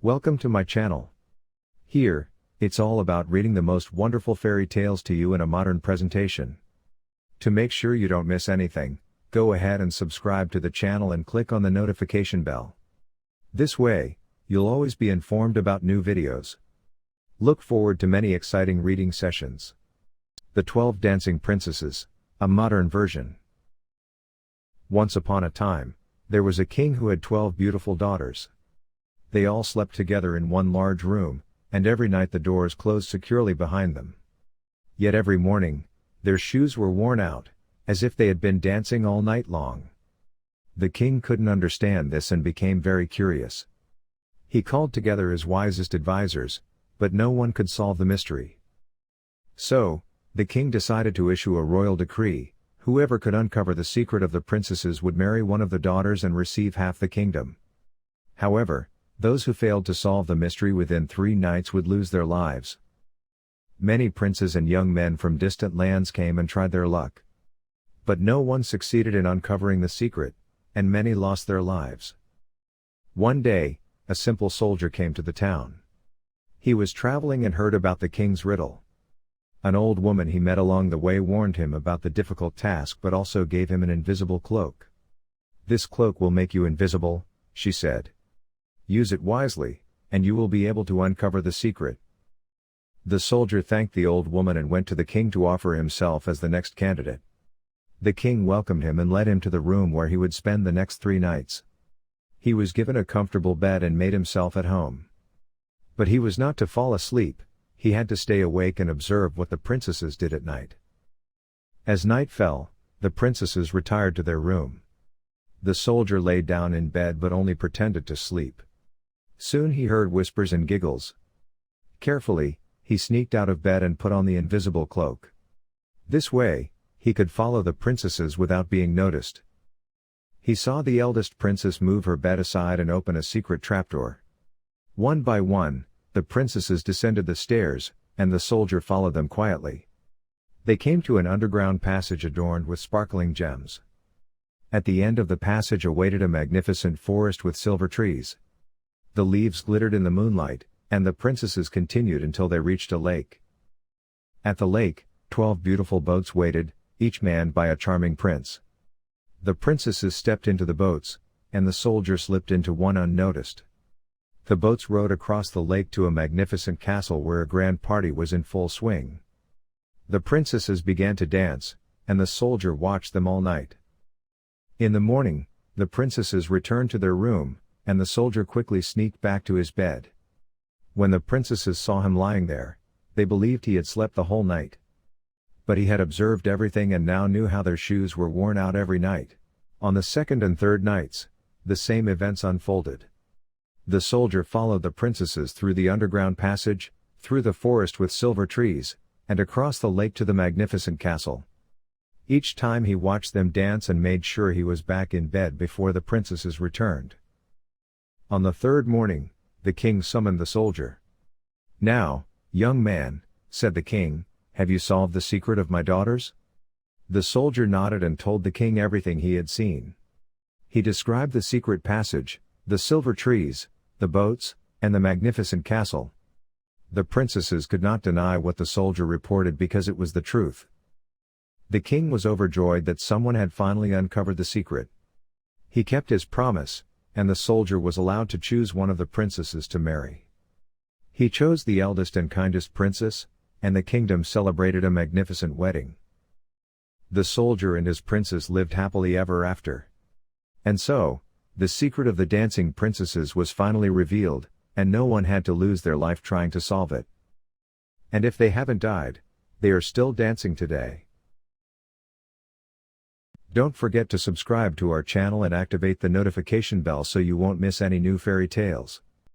Welcome to my channel. Here, it's all about reading the most wonderful fairy tales to you in a modern presentation. To make sure you don't miss anything, go ahead and subscribe to the channel and click on the notification bell. This way, you'll always be informed about new videos. Look forward to many exciting reading sessions. The 12 Dancing Princesses, a modern version. Once upon a time, there was a king who had 12 beautiful daughters. They all slept together in one large room, and every night the doors closed securely behind them. Yet every morning, their shoes were worn out, as if they had been dancing all night long. The king couldn't understand this and became very curious. He called together his wisest advisors, but no one could solve the mystery. So, the king decided to issue a royal decree: whoever could uncover the secret of the princesses would marry one of the daughters and receive half the kingdom. However, those who failed to solve the mystery within 3 nights would lose their lives. Many princes and young men from distant lands came and tried their luck. But no one succeeded in uncovering the secret, and many lost their lives. One day, a simple soldier came to the town. He was traveling and heard about the king's riddle. An old woman he met along the way warned him about the difficult task but also gave him an invisible cloak. "This cloak will make you invisible," she said. "Use it wisely, and you will be able to uncover the secret." The soldier thanked the old woman and went to the king to offer himself as the next candidate. The king welcomed him and led him to the room where he would spend the next 3 nights. He was given a comfortable bed and made himself at home. But he was not to fall asleep. He had to stay awake and observe what the princesses did at night. As night fell, the princesses retired to their room. The soldier lay down in bed but only pretended to sleep. Soon he heard whispers and giggles. Carefully, he sneaked out of bed and put on the invisible cloak. This way, he could follow the princesses without being noticed. He saw the eldest princess move her bed aside and open a secret trapdoor. One by one, the princesses descended the stairs, and the soldier followed them quietly. They came to an underground passage adorned with sparkling gems. At the end of the passage awaited a magnificent forest with silver trees. The leaves glittered in the moonlight, and the princesses continued until they reached a lake. At the lake, 12 beautiful boats waited, each manned by a charming prince. The princesses stepped into the boats, and the soldier slipped into one unnoticed. The boats rowed across the lake to a magnificent castle where a grand party was in full swing. The princesses began to dance, and the soldier watched them all night. In the morning, the princesses returned to their room, and the soldier quickly sneaked back to his bed. When the princesses saw him lying there, they believed he had slept the whole night. But he had observed everything and now knew how their shoes were worn out every night. On the 2nd and 3rd nights, the same events unfolded. The soldier followed the princesses through the underground passage, through the forest with silver trees, and across the lake to the magnificent castle. Each time he watched them dance and made sure he was back in bed before the princesses returned. On the 3rd morning, the king summoned the soldier. "Now, young man," said the king, "have you solved the secret of my daughters?" The soldier nodded and told the king everything he had seen. He described the secret passage, the silver trees, the boats, and the magnificent castle. The princesses could not deny what the soldier reported because it was the truth. The king was overjoyed that someone had finally uncovered the secret. He kept his promise, and the soldier was allowed to choose one of the princesses to marry. He chose the eldest and kindest princess, and the kingdom celebrated a magnificent wedding. The soldier and his princess lived happily ever after. And so, the secret of the dancing princesses was finally revealed, and no one had to lose their life trying to solve it. And if they haven't died, they are still dancing today. Don't forget to subscribe to our channel and activate the notification bell so you won't miss any new fairy tales.